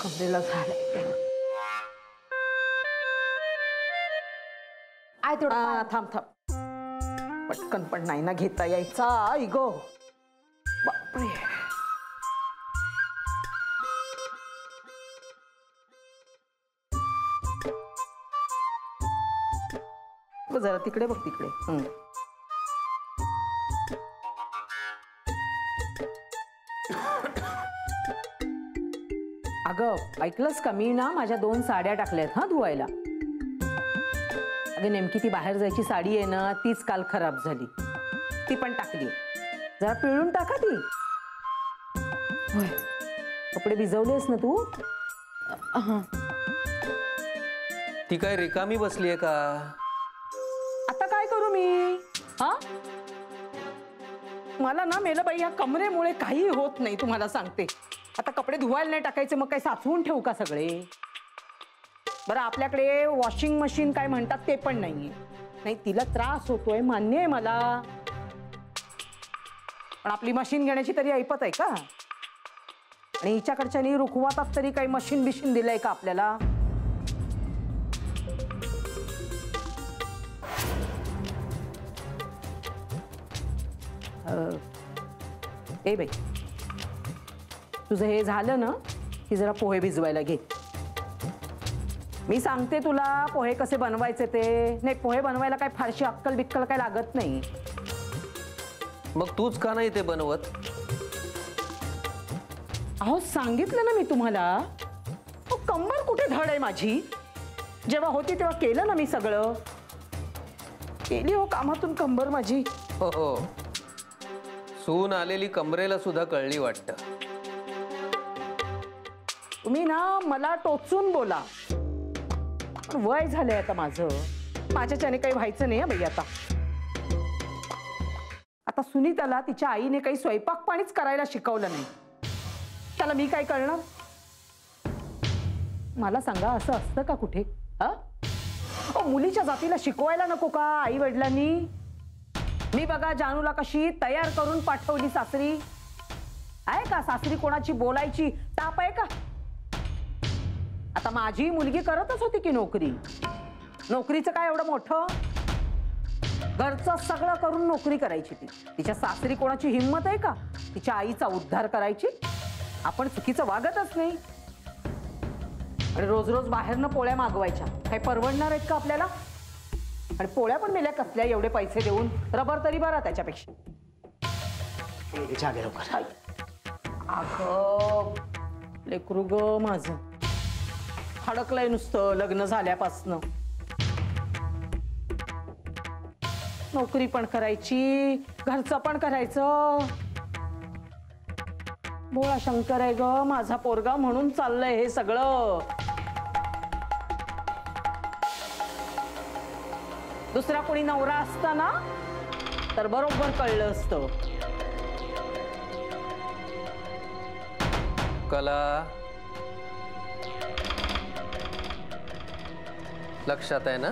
कमरेला झालंय. आय थोडं थांब थांब. पटकन पण नाही ना घेता यायचा. आई गो बापरे. जरा तिकडे बघ तिकडे. अगं ऐकलंस का, मी ना माझ्या 2 साड्या टाकल्यात हा धुवायला. अगं नेमकी ती बाहेर जायची साडी आहे ना, तीच काल खराब झाली. ती पण टाकली. जरा पिळून टाका ती. होय कपडे भिजवलेस ना तू? ती काय रिकामी बसलीये का? आता काय करू मी? हा मला ना मेलं बाई, या कमरेमुळे काही होत नाही तुम्हाला सांगते. आता कपडे धुवायला नाही टाकायचे मग काय साचवून ठेवू का सगळे? बरं आपल्याकडे वॉशिंग मशीन काय म्हणतात ते पण नाहीये. नाही तिला त्रास होतोय मान्य आहे मला, पण आपली मशीन घेण्याची तरी ऐपत आहे का? आणि हिच्याकडच्यानी रुखवातात तरी काही मशीन बिशीन दिलंय का आपल्याला? ए बाई तुझं हे झालं ना की जरा पोहे भिजवायला घे. मी सांगते तुला पोहे कसे बनवायचे ते. नाही पोहे बनवायला काय फारशी अक्कल बिक्कल काय लागत नाही. मग तूच का नाही ते बनवत? अहो सांगितलं ना मी तुम्हाला. कंबर कुठे धड आहे माझी? जेव्हा होती तेव्हा केलं ना मी सगळं. केली हो कामातून कंबर माझी. हो सून आलेली कमरेला सुद्धा कळली वाटतं. तुम्ही ना मला टोचून बोला. वय झालंय आता माझं. माझ्याच्याने काही व्हायचं नाही बाई आता. आता सुनीताला तिच्या आईने काही स्वयंपाक पाणीच करायला शिकवलं नाही. त्याला मी काय करणार? मला सांगा असं असतं का कुठे? मुलीच्या जातीला शिकवायला नको का आई वडिलांनी? मी बघा जानूला कशी तयार करून पाठवली सासरी. आहे का सासरी कोणाची बोलायची ताप आहे का? आता माझी मुलगी करतच होती की नोकरी. नोकरीचं काय एवढं मोठं? घरचं सगळं करून नोकरी करायची ती. तिच्या सासरी कोणाची हिंमत आहे का तिच्या आईचा उद्धार करायची? आपण चुकीचं वागतच नाही. आणि रोज रोज बाहेरनं पोळ्या मागवायच्या काही परवडणार आहेत का आपल्याला? आणि पोळ्या पण मेल्या कसल्या एवढे पैसे देऊन? रबर तरी बरा त्याच्यापेक्षा. अगं लेकरू ग माझं हडकलंय नुसतं लग्न झाल्यापासनं. नोकरी पण करायची घरचं पण करायचं. भोळा शंकर आहे ग माझा पोरगा म्हणून चाललंय हे सगळं. दुसरा कोणी नवरा असता ना तर बरोबर कळलं असतं. कला लक्षात आहे ना?